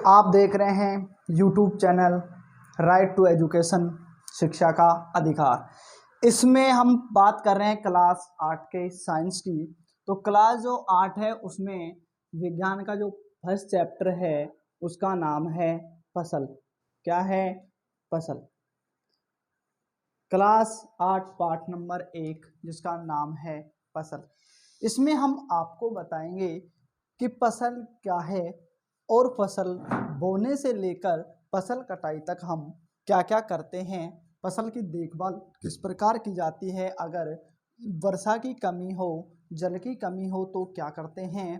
आप देख रहे हैं YouTube channel right to education, शिक्षा का अधिकार। इसमें हम बात कर रहे हैं क्लास 8 के साइंस की। तो क्लास जो 8 है उसमें विज्ञान का जो फर्स्ट चैप्टर है उसका नाम है फसल। क्या है? फसल। क्लास 8 पार्ट नंबर 1 जिसका नाम है फसल। इसमें हम आपको बताएंगे कि फसल क्या है और फसल बोने से लेकर फसल कटाई तक हम क्या क्या करते हैं, फसल की देखभाल किस प्रकार की जाती है, अगर वर्षा की कमी हो, जल की कमी हो तो क्या करते हैं,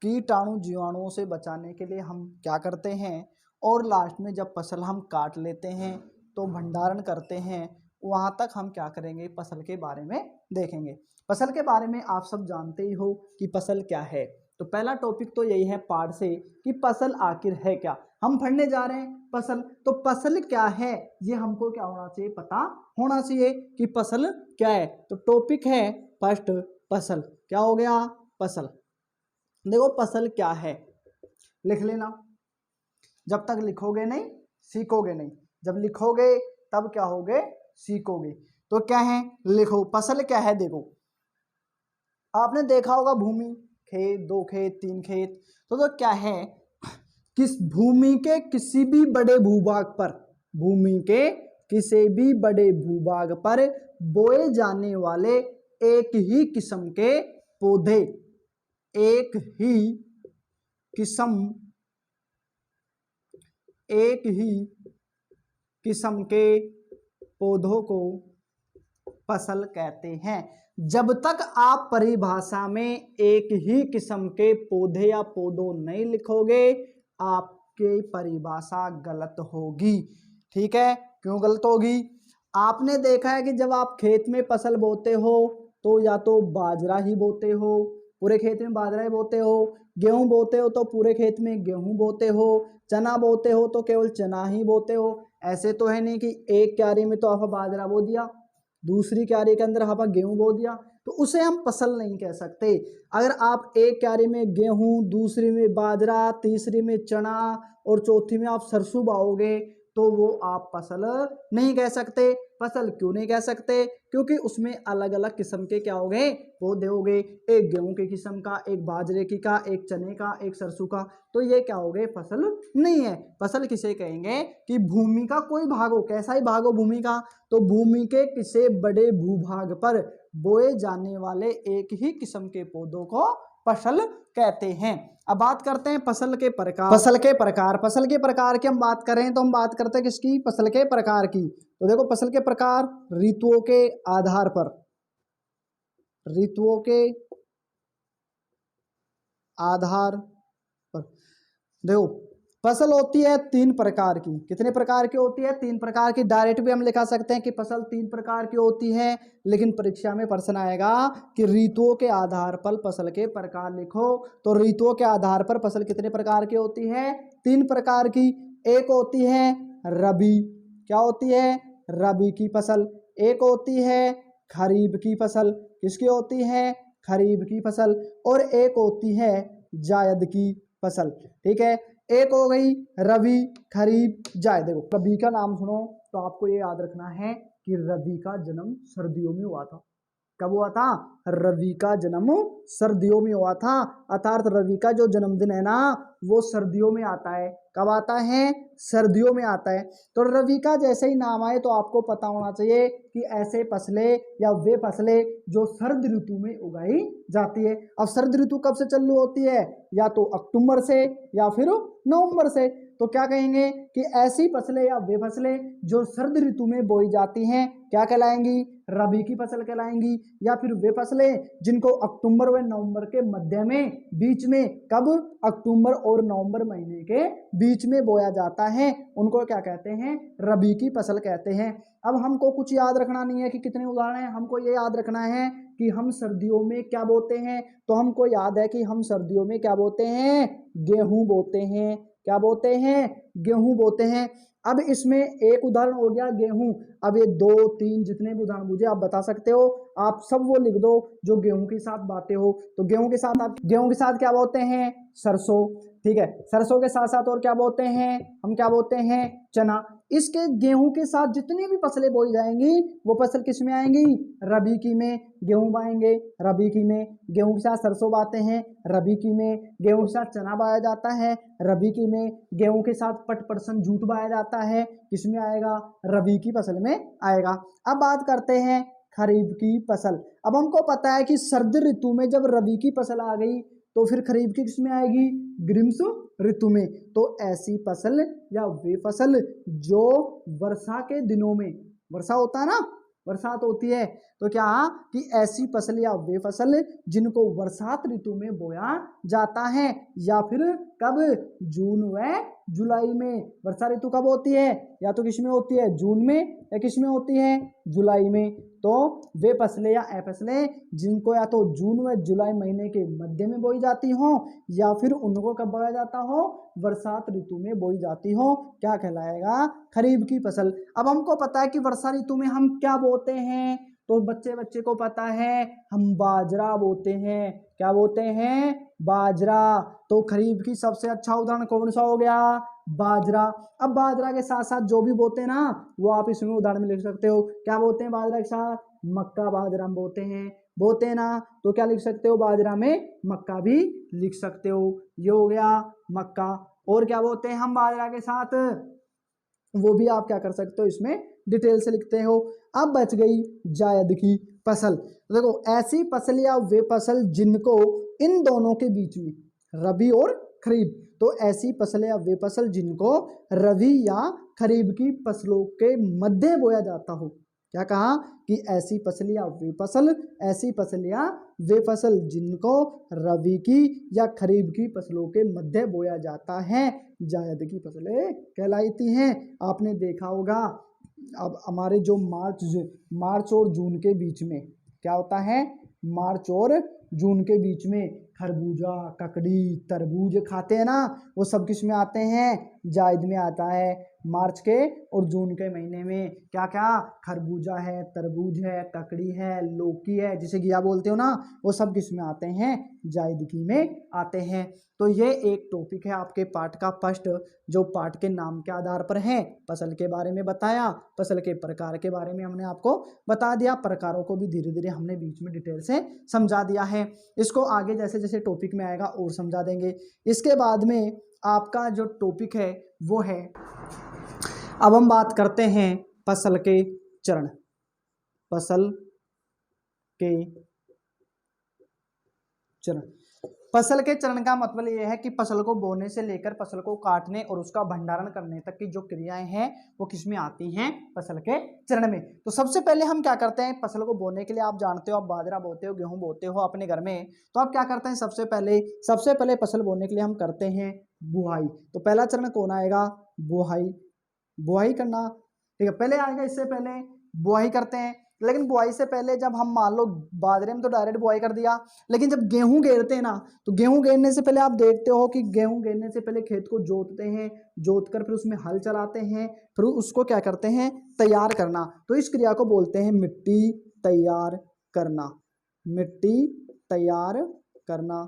कीटाणु जीवाणुओं से बचाने के लिए हम क्या करते हैं, और लास्ट में जब फसल हम काट लेते हैं तो भंडारण करते हैं, वहाँ तक हम क्या करेंगे, फसल के बारे में देखेंगे। फसल के बारे में आप सब जानते ही हो कि फसल क्या है। तो पहला टॉपिक तो यही है पार्ट से कि फसल आखिर है क्या। हम पढ़ने जा रहे हैं फसल। तो फसल क्या है ये हमको क्या होना चाहिए, पता होना चाहिए कि फसल क्या है। तो टॉपिक है फर्स्ट फसल। क्या हो गया? फसल। देखो फसल क्या है, लिख लेना। जब तक लिखोगे नहीं सीखोगे नहीं, जब लिखोगे तब क्या होगे, सीखोगे। तो क्या है, लिखो फसल क्या है। देखो आपने देखा होगा भूमि, खेत, 2 खेत 3 खेत। तो क्या है, किस भूमि के किसी भी बड़े भूभाग पर, भूमि के किसी भी बड़े भूभाग पर बोए जाने वाले एक ही किस्म के पौधे, एक ही किस्म के पौधों को फसल कहते हैं। जब तक आप परिभाषा में एक ही किस्म के पौधे या पौधों नहीं लिखोगे आपकी परिभाषा गलत होगी। ठीक है? क्यों गलत होगी? आपने देखा है कि जब आप खेत में फसल बोते हो तो या तो बाजरा ही बोते हो, पूरे खेत में बाजरा ही बोते हो, गेहूं बोते हो तो पूरे खेत में गेहूं बोते हो, चना बोते हो तो केवल चना ही बोते हो। ऐसे तो है नहीं कि एक क्यारी में तो आप बाजरा बो दिया, दूसरी क्यारी के अंदर आप गेहूं बो दिया, तो उसे हम फसल नहीं कह सकते। अगर आप एक क्यारी में गेहूं, दूसरी में बाजरा, तीसरी में चना और चौथी में आप सरसों बोओगे तो वो आप फसल नहीं कह सकते। फसल क्यों नहीं कह सकते? क्योंकि उसमें अलग अलग किस्म के क्या हो गए, पौधे हो गए। एक गेहूं के किस्म का, एक बाजरे की का, एक चने का, एक सरसों का। तो ये क्या हो गए, फसल नहीं है। फसल किसे कहेंगे कि भूमि का कोई भाग हो, कैसा ही भाग हो भूमि का, तो भूमि के किसी बड़े भूभाग पर बोए जाने वाले एक ही किस्म के पौधों को फसल कहते हैं। अब बात करते हैं फसल के प्रकार। फसल के प्रकार की हम बात करें तो हम बात करते हैं किसकी, फसल के प्रकार की। तो देखो फसल के प्रकार ऋतुओं के आधार पर, ऋतुओं के आधार पर देखो फसल होती है 3 प्रकार की। कितने प्रकार की होती है? 3 प्रकार की। डायरेक्ट भी हम लिखा सकते हैं कि फसल 3 प्रकार की होती है, लेकिन परीक्षा में प्रश्न आएगा कि ऋतुओं के आधार पर फसल के प्रकार लिखो। तो ऋतुओं के आधार पर फसल कितने प्रकार की होती है? 3 प्रकार की। एक होती है रबी। क्या होती है? रबी की फसल। एक होती है खरीफ की फसल। किसकी होती है? खरीफ की फसल। और एक होती है जायद की फसल। ठीक है? एक हो गई रबी, खरीफ, जायद। देखो रबी का नाम सुनो तो आपको ये याद रखना है कि रबी का जन्म सर्दियों में हुआ था। कब हुआ था? रवि का जन्म सर्दियों में हुआ था। अर्थात रवि का जो जन्मदिन है ना वो सर्दियों में आता है। कब आता है? सर्दियों में आता है। तो रवि का जैसे ही नाम आए तो आपको पता होना चाहिए कि ऐसे फसलें या वे फसलें जो सर्द ऋतु में उगाई जाती है। अब सर्द ऋतु कब से चालू होती है? या तो अक्टूबर से या फिर नवंबर से। तो क्या कहेंगे कि ऐसी फसलें या वे फसलें जो सर्द ऋतु में बोई जाती हैं क्या कहलाएंगी? रबी की फसल कहलाएंगी। या फिर वे फसलें जिनको अक्टूबर व नवंबर के मध्य में, बीच में, कब? अक्टूबर और नवंबर महीने के बीच में बोया जाता है, उनको क्या कहते हैं? रबी की फसल कहते हैं। अब हमको कुछ याद रखना नहीं है कि कितने उदाहरण हैं, हमको ये याद रखना है कि हम सर्दियों में क्या बोते हैं। तो हमको याद है कि हम सर्दियों में क्या बोते हैं? गेहूं बोते हैं। क्या बोते हैं? गेहूं बोते हैं। अब इसमें एक उदाहरण हो गया गेहूं। अब ये 2 3 जितने भी उदाहरण मुझे आप बता सकते हो, आप सब वो लिख दो जो गेहूं के साथ बातें हो। तो गेहूं के साथ क्या बोलते हैं? सरसों। ठीक है, सरसों के साथ साथ और क्या बोलते हैं? हम क्या बोलते हैं? चना। इसके गेहूं के साथ जितनी भी फसलें बोई जाएंगी वो फसल किस में आएंगी? रबी की में। गेहूं बाएंगे रबी की में, गेहूं के साथ सरसों बाते हैं रबी की में, गेहूं के साथ चना बाया जाता है रबी की में, गेहूं के साथ पट परसन जूट बाया जाता है किसमें आएगा? रबी की फसल में आएगा। अब बात करते हैं खरीफ की फसल। अब हमको पता है कि सर्दी ऋतु में जब रबी की फसल आ गई तो फिर खरीफ की किसमें आएगी? ग्रीष्म ऋतु में। तो ऐसी फसल या वे फसल जो वर्षा के दिनों में, वर्षा होता है ना, बरसात होती है, तो क्या कि ऐसी फसल या वे फसल जिनको बरसात ऋतु में बोया जाता है, या फिर कब? जून व जुलाई में। वर्षा ऋतु कब होती है? या तो किसमें होती है? जून में, या किसमें होती है? जुलाई में। तो वे फसलें या फसलें जिनको या तो जून व जुलाई महीने के मध्य में बोई जाती हो, या फिर उनको कब बोया जाता हो? बरसात ऋतु में बोई जाती हो, क्या कहलाएगा? खरीफ की फसल। अब हमको पता है कि वर्षा ऋतु में हम क्या बोते हैं, तो बच्चे को पता है हम बाजरा बोते हैं। क्या बोते हैं? बाजरा। तो खरीफ की सबसे अच्छा उदाहरण कौन सा हो गया? बाजरा। अब बाजरा के साथ साथ जो भी बोते हैं ना वो आप इसमें उदाहरण में लिख सकते हो। क्या बोते हैं बाजरा के साथ? मक्का बाजरा हम बोते हैं ना, तो क्या लिख सकते हो? बाजरा में मक्का भी लिख सकते हो। ये हो गया मक्का। और क्या बोलते हैं हम बाजरा के साथ? वो भी आप क्या कर सकते हो, इसमें डिटेल से लिखते हो। अब बच गई जायद की फसल। देखो ऐसी फसल या वे फसल जिनको इन दोनों के बीच में, रबी और खरीफ, तो ऐसी फसल या वे फसल जिनको रबी या खरीफ की फसलों के मध्य बोया जाता हो। क्या कहा? कि ऐसी फसल या वे फसल, ऐसी फसल या वे फसल जिनको रबी की या खरीफ की फसलों के मध्य बोया जाता है, जायद की फसलें कहलाती हैं। आपने देखा होगा अब हमारे जो मार्च और जून के बीच में क्या होता है? मार्च और जून के बीच में खरबूजा, ककड़ी, तरबूज खाते हैं ना, वो सब किस में आते हैं? जायद में आता है। मार्च के और जून के महीने में क्या क्या? खरबूजा है, तरबूज है, ककड़ी है, लौकी है, जिसे घिया बोलते हो ना, वो सब किस में आते हैं? जायदगी में आते हैं। तो ये एक टॉपिक है आपके पाठ का फर्स्ट, जो पाठ के नाम के आधार पर है। फसल के बारे में बताया, फसल के प्रकार के बारे में हमने आपको बता दिया, प्रकारों को भी धीरे धीरे हमने बीच में डिटेल से समझा दिया है। इसको आगे जैसे जैसे टॉपिक में आएगा और समझा देंगे। इसके बाद में आपका जो टॉपिक है वो है, अब हम बात करते हैं फसल के चरण। फसल के चरण। फसल के चरण का मतलब यह है कि फसल को बोने से लेकर फसल को काटने और उसका भंडारण करने तक की जो क्रियाएं हैं वो किसमें आती हैं? फसल के चरण में। तो सबसे पहले हम क्या करते हैं, फसल को बोने के लिए आप जानते हो, आप बाजरा बोते हो, गेहूं बोते हो अपने घर में, तो आप क्या करते हैं? सबसे पहले फसल बोने के लिए हम करते हैं बुआई। तो पहला चरण कौन आएगा? बुआई। बुआई करना, ठीक है, पहले आएगा, इससे पहले बुआई करते हैं। लेकिन बुआई से पहले जब हम मान लो बाजरे में तो डायरेक्ट बुआई कर दिया, लेकिन जब गेहूं गेरते हैं ना, तो गेहूं गेरने से पहले आप देखते हो कि गेहूं गेरने से पहले खेत को जोतते हैं, जोत कर फिर उसमें हल चलाते हैं, फिर उसको क्या करते हैं? तैयार करना। तो इस क्रिया को बोलते हैं मिट्टी तैयार करना। मिट्टी तैयार करना।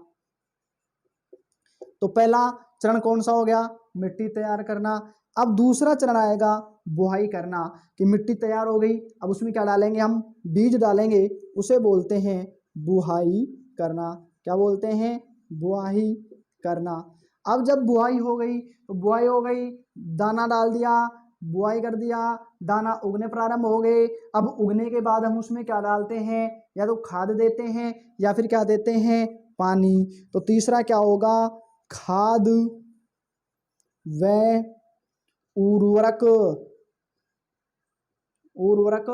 तो पहला चरण कौन सा हो गया? मिट्टी तैयार करना। अब दूसरा चरण आएगा बुआई करना, कि मिट्टी तैयार हो गई, अब उसमें क्या डालेंगे? हम बीज डालेंगे, उसे बोलते हैं बुआई करना। क्या बोलते हैं? बुआई करना। अब जब बुआई हो गई, तो बुआई हो गई, दाना डाल दिया, बुआई कर दिया, दाना उगने प्रारंभ हो गए। अब उगने के बाद हम उसमें क्या डालते हैं? या तो खाद देते हैं या फिर क्या देते हैं? पानी। तो तीसरा क्या होगा? खाद व उर्वरक। उर्वरक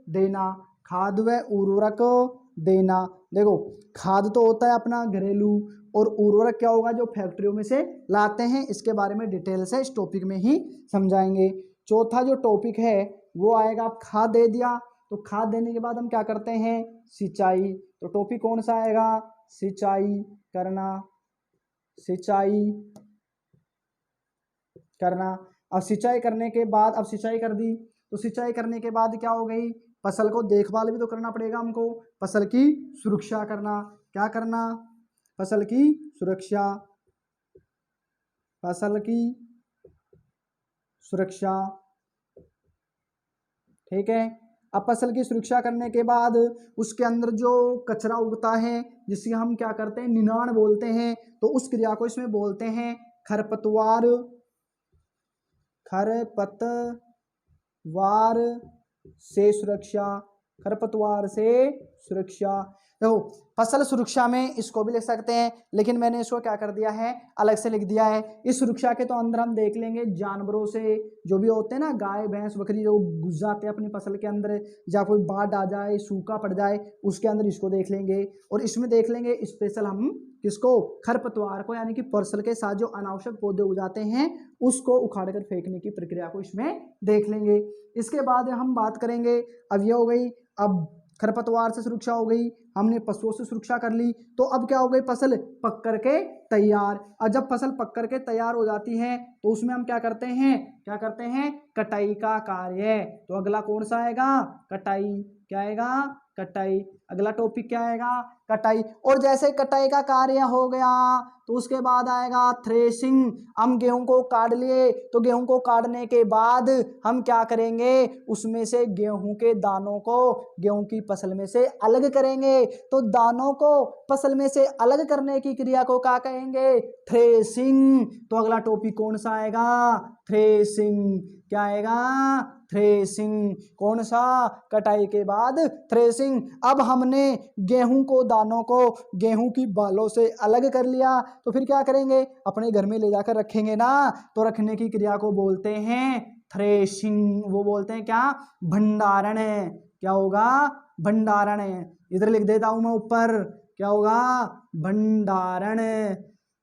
देना। खाद व उर्वरक देना। देखो खाद तो होता है अपना घरेलू, और उर्वरक क्या होगा? जो फैक्ट्रियों में से लाते हैं। इसके बारे में डिटेल से इस टॉपिक में ही समझाएंगे। चौथा जो टॉपिक है वो आएगा, आप खाद दे दिया, तो खाद देने के बाद हम क्या करते हैं? सिंचाई। तो टॉपिक कौन सा आएगा? सिंचाई करना। सिंचाई करना। अब सिंचाई करने के बाद, अब सिंचाई कर दी तो सिंचाई करने के बाद क्या हो गई, फसल को देखभाल भी तो करना पड़ेगा हमको, फसल की सुरक्षा करना, क्या करना, फसल की सुरक्षा, फसल की सुरक्षा, ठीक है। अब फसल की सुरक्षा करने के बाद उसके अंदर जो कचरा उगता है जिसे हम क्या करते हैं, निनाण बोलते हैं, तो उस क्रिया को इसमें बोलते हैं खरपतवार, खरपतवार से सुरक्षा, खरपतवार से सुरक्षा। देखो फसल सुरक्षा में इसको भी लिख सकते हैं, लेकिन मैंने इसको क्या कर दिया है, अलग से लिख दिया है। इस सुरक्षा के तो अंदर हम देख लेंगे जानवरों से, जो भी होते हैं ना, गाय भैंस बकरी जो घुस जाते हैं अपनी फसल के अंदर, या कोई बाढ़ आ जाए, सूखा पड़ जाए, उसके अंदर इसको देख लेंगे। और इसमें देख लेंगे स्पेशल हम किसको, खरपतवार को, यानी कि फसल के साथ जो अनावश्यक पौधे उग जाते हैं उसको उखाड़ कर फेंकने की प्रक्रिया को इसमें देख लेंगे। इसके बाद हम बात करेंगे, अब ये हो गई, अब खरपतवार से सुरक्षा हो गई, हमने पशुओं से सुरक्षा कर ली, तो अब क्या हो गई, फसल पक करके तैयार। और जब फसल पक करके तैयार हो जाती है तो उसमें हम क्या करते हैं, क्या करते हैं, कटाई का कार्य। तो अगला कौन सा आएगा, कटाई, क्या आएगा, कटाई। अगला टॉपिक क्या आएगा, कटाई। और जैसे कटाई का कार्य हो गया तो उसके बाद आएगा थ्रेसिंग। हम गेहूं को काट लिए, तो गेहूं को काटने के बाद हम क्या करेंगे, उसमें से गेहूं के दानों को गेहूं की फसल में से अलग करेंगे। तो दानों को फसल में से अलग करने की क्रिया को क्या कहेंगे, थ्रेसिंग। तो अगला टॉपिक कौन सा आएगा, थ्रेसिंग, क्या आएगा, थ्रेसिंग। कौन सा, कटाई के बाद थ्रेसिंग। अब हमने गेहूं को, दानों को गेहूं की बालों से अलग कर लिया, तो फिर क्या करेंगे, अपने घर में ले जाकर रखेंगे ना, तो रखने की क्रिया को बोलते हैं थ्रेशिंग। वो बोलते हैं क्या, भंडारण। क्या होगा, भंडारण। इधर लिख देता हूं मैं ऊपर, क्या होगा, भंडारण,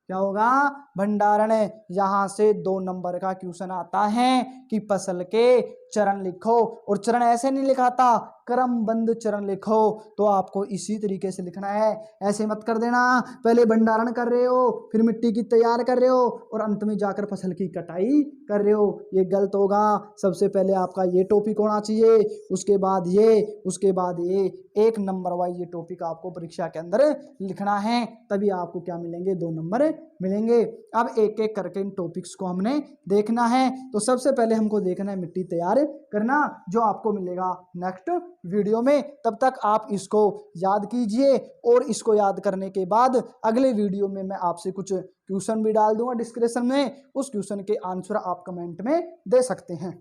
क्या होगा, भंडारण। यहां से 2 नंबर का क्वेश्चन आता है कि फसल के चरण लिखो, और चरण ऐसे नहीं लिखाता, क्रमबद्ध चरण लिखो। तो आपको इसी तरीके से लिखना है, ऐसे मत कर देना, पहले भंडारण कर रहे हो, फिर मिट्टी की तैयार कर रहे हो, और अंत में जाकर फसल की कटाई कर रहे हो, ये गलत होगा। सबसे पहले आपका ये टॉपिक होना चाहिए, उसके बाद ये, उसके बाद ये, 1 नंबर वाइज ये टॉपिक आपको परीक्षा के अंदर लिखना है, तभी आपको क्या मिलेंगे, 2 नंबर मिलेंगे। अब एक एक करके इन टॉपिक्स को हमने देखना है। तो सबसे पहले हमको देखना है मिट्टी तैयार करना, जो आपको मिलेगा नेक्स्ट वीडियो में। तब तक आप इसको याद कीजिए, और इसको याद करने के बाद अगले वीडियो में मैं आपसे कुछ क्वेश्चन भी डाल दूंगा डिस्क्रिप्शन में, उस क्वेश्चन के आंसर आप कमेंट में दे सकते हैं।